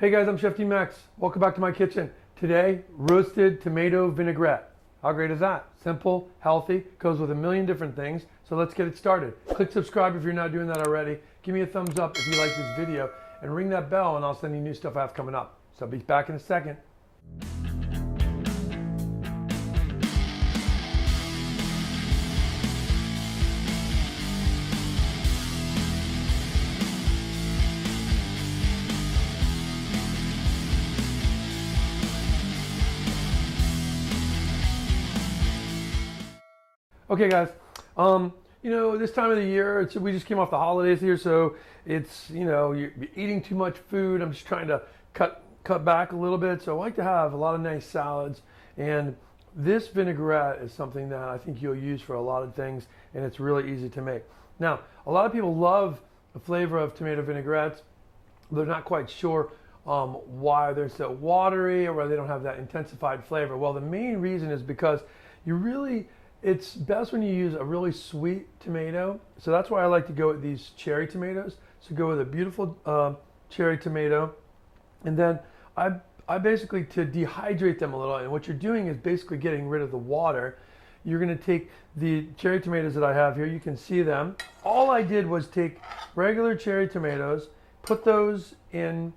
Hey guys, I'm Chef D-Max. Welcome back to my kitchen. Today, roasted tomato vinaigrette. How great is that? Simple, healthy, goes with a million different things. So let's get it started. Click subscribe if you're not doing that already. Give me a thumbs up if you like this video and ring that bell and I'll send you new stuff I have coming up. So I'll be back in a second. Okay guys, this time of the year, we just came off the holidays here, so it's, you're eating too much food. I'm just trying to cut back a little bit. So I like to have a lot of nice salads, and this vinaigrette is something that I think you'll use for a lot of things, and it's really easy to make. Now, a lot of people love the flavor of tomato vinaigrettes. They're not quite sure why they're so watery or why they don't have that intensified flavor. Well, the main reason is because it's best when you use a really sweet tomato. So that's why I like to go with these cherry tomatoes. So go with a beautiful cherry tomato. And then I basically, to dehydrate them a little, and what you're doing is basically getting rid of the water. You're gonna take the cherry tomatoes that I have here, you can see them. All I did was take regular cherry tomatoes, put those in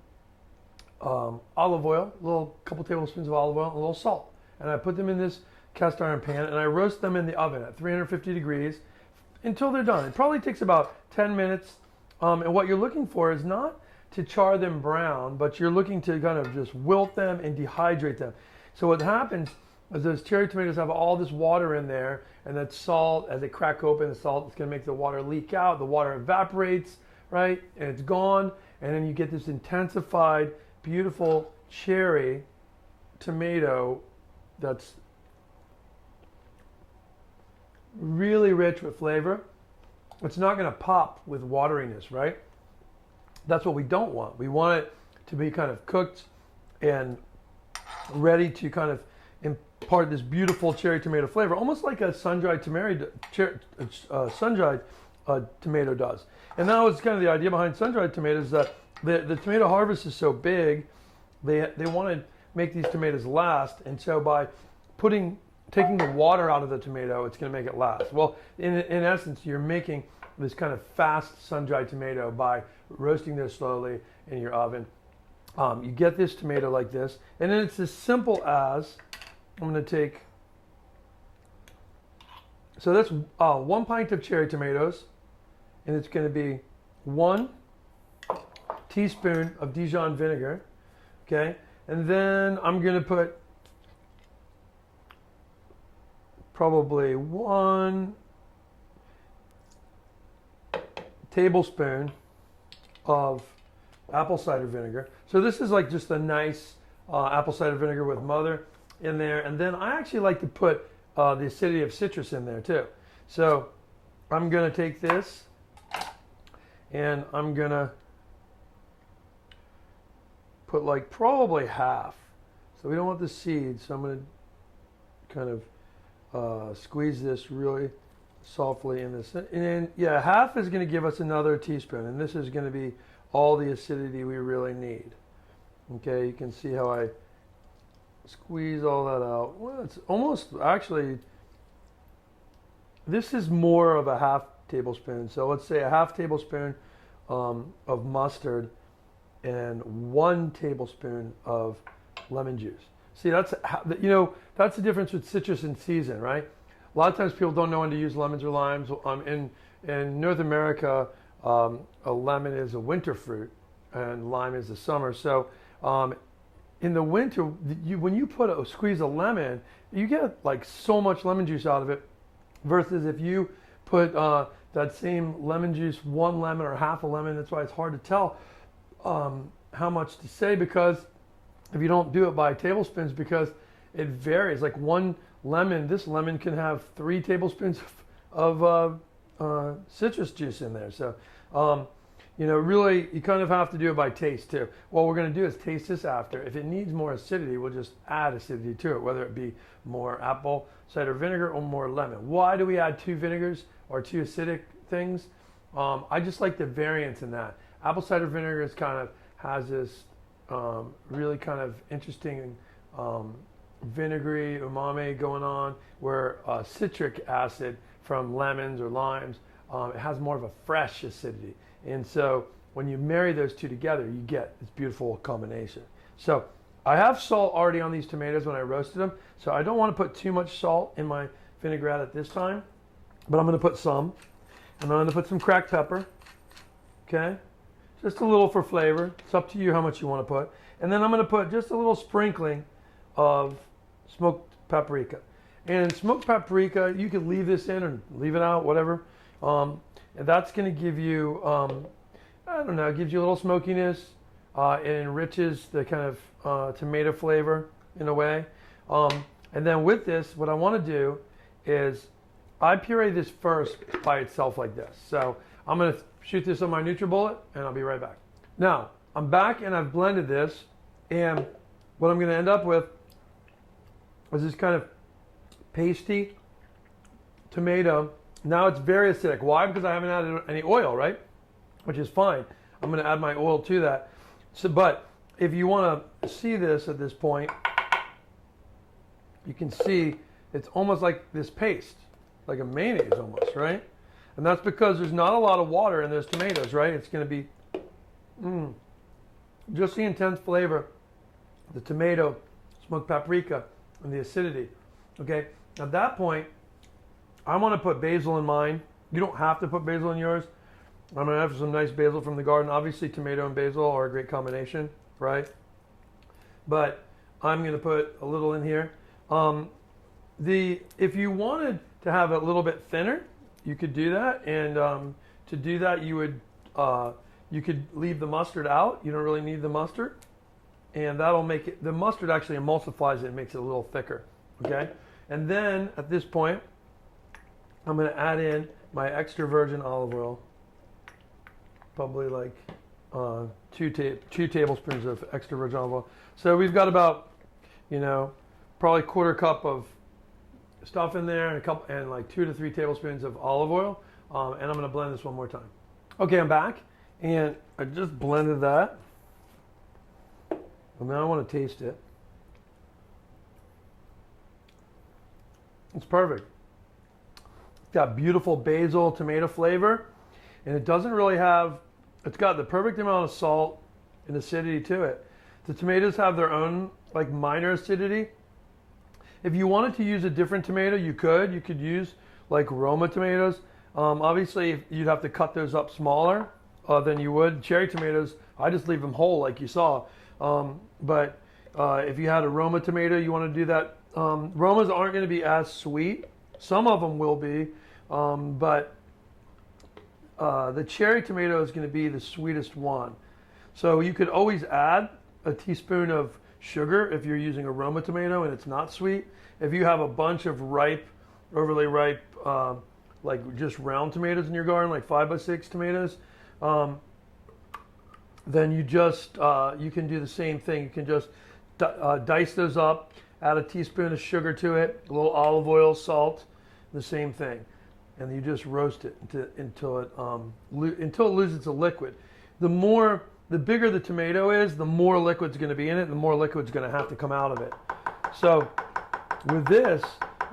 olive oil, a couple tablespoons of olive oil, and a little salt. And I put them in this cast iron pan and I roast them in the oven at 350 degrees until they're done. It probably takes about 10 minutes. And what you're looking for is not to char them brown, but you're looking to kind of just wilt them and dehydrate them. So what happens is those cherry tomatoes have all this water in there, and that salt, as they crack open, the salt is going to make the water leak out. The water evaporates, right? And it's gone. And then you get this intensified, beautiful cherry tomato that's really rich with flavor. It's not going to pop with wateriness, right? That's what we don't want. We want it to be kind of cooked and ready to kind of impart this beautiful cherry tomato flavor, almost like a sun-dried tomato does. And that was kind of the idea behind sun-dried tomatoes, that the tomato harvest is so big, they want to make these tomatoes last, and so by taking the water out of the tomato, it's going to make it last. Well, in essence, you're making this kind of fast sun-dried tomato by roasting this slowly in your oven. You get this tomato like this, and then it's as simple as, I'm going to take, so that's 1 pint of cherry tomatoes, and it's going to be 1 teaspoon of Dijon vinegar, okay? And then I'm going to put probably 1 tablespoon of apple cider vinegar. So this is like just a nice apple cider vinegar with mother in there. And then I actually like to put the acidity of citrus in there too. So I'm going to take this and I'm going to put like probably half. So we don't want the seeds. So I'm going to kind of squeeze this really softly in this, and then half is going to give us another teaspoon, and this is going to be all the acidity we really need. Okay, you can see how I squeeze all that out. Well, it's almost, actually, this is more of a half tablespoon. So let's say a half tablespoon of mustard and 1 tablespoon of lemon juice. See, that's the difference with citrus and season, right? A lot of times people don't know when to use lemons or limes. In North America, a lemon is a winter fruit and lime is the summer. So in the winter, when you squeeze a lemon, you get like so much lemon juice out of it, versus if you put that same lemon juice, 1 lemon or half a lemon. That's why it's hard to tell how much to say, because if you don't do it by tablespoons, because it varies. Like 1 lemon, this lemon can have 3 tablespoons of citrus juice in there. So, really, you kind of have to do it by taste too. What we're going to do is taste this after. If it needs more acidity, we'll just add acidity to it, whether it be more apple cider vinegar or more lemon. Why do we add 2 vinegars or 2 acidic things? I just like the variance in that. Apple cider vinegar has this really kind of interesting vinegary umami going on, where citric acid from lemons or limes, it has more of a fresh acidity. And so when you marry those two together, you get this beautiful combination. So I have salt already on these tomatoes when I roasted them, so I don't want to put too much salt in my vinaigrette at this time, but I'm going to put some. And I'm going to put some cracked pepper, okay? Just a little for flavor. It's up to you how much you want to put. And then I'm going to put just a little sprinkling of smoked paprika. And smoked paprika, you could leave this in or leave it out, whatever. And that's going to give you, I don't know, it gives you a little smokiness. It enriches the kind of tomato flavor in a way. And then with this, what I want to do is I puree this first by itself like this. So I'm going to shoot this on my NutriBullet, and I'll be right back. Now, I'm back and I've blended this, and what I'm going to end up with is this kind of pasty tomato. Now it's very acidic. Why? Because I haven't added any oil, right? Which is fine. I'm going to add my oil to that. So, but if you want to see this at this point, you can see it's almost like this paste, like a mayonnaise almost, right? And that's because there's not a lot of water in those tomatoes, right? It's going to be just the intense flavor, the tomato, smoked paprika, and the acidity. Okay, at that point, I want to put basil in mine. You don't have to put basil in yours. I'm going to have some nice basil from the garden. Obviously, tomato and basil are a great combination, right? But I'm going to put a little in here. If you wanted to have it a little bit thinner, you could do that. And to do that, you could leave the mustard out. You don't really need the mustard. And that'll make it, the mustard actually emulsifies it and makes it a little thicker, okay? And then at this point, I'm going to add in my extra virgin olive oil, probably like 2 tablespoons of extra virgin olive oil. So we've got about, probably 1/4 cup of stuff in there, and like 2 to 3 tablespoons of olive oil. And I'm going to blend this one more time. Okay, I'm back, and I just blended that. And now I want to taste it. It's perfect. It's got beautiful basil tomato flavor, and it doesn't really have, it's got the perfect amount of salt and acidity to it. The tomatoes have their own like minor acidity. If you wanted to use a different tomato, you could. You could use like Roma tomatoes. Obviously, you'd have to cut those up smaller than you would. Cherry tomatoes, I just leave them whole like you saw. But if you had a Roma tomato, you want to do that. Romas aren't going to be as sweet. Some of them will be, but the cherry tomato is going to be the sweetest one. So you could always add a teaspoon of sugar if you're using a Roma tomato and it's not sweet. If you have a bunch of ripe, overly ripe, like just round tomatoes in your garden, like 5x6 tomatoes, then you just you can do the same thing. You can just dice those up, add a teaspoon of sugar to it, a little olive oil, salt, the same thing, and you just roast it until it loses its liquid. The bigger the tomato is, the more liquid's going to be in it, the more liquid's going to have to come out of it. So with this,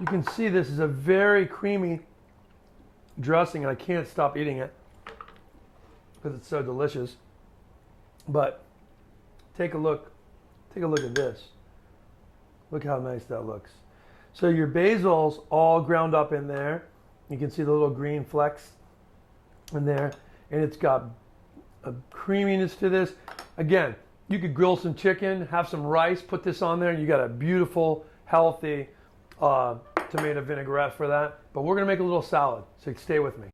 you can see this is a very creamy dressing, and I can't stop eating it because it's so delicious. But take a look at this. Look how nice that looks. So your basil's all ground up in there. You can see the little green flecks in there, and it's got a creaminess to this. Again, you could grill some chicken, have some rice, put this on there, and you got a beautiful, healthy tomato vinaigrette for that. But we're gonna make a little salad, so stay with me.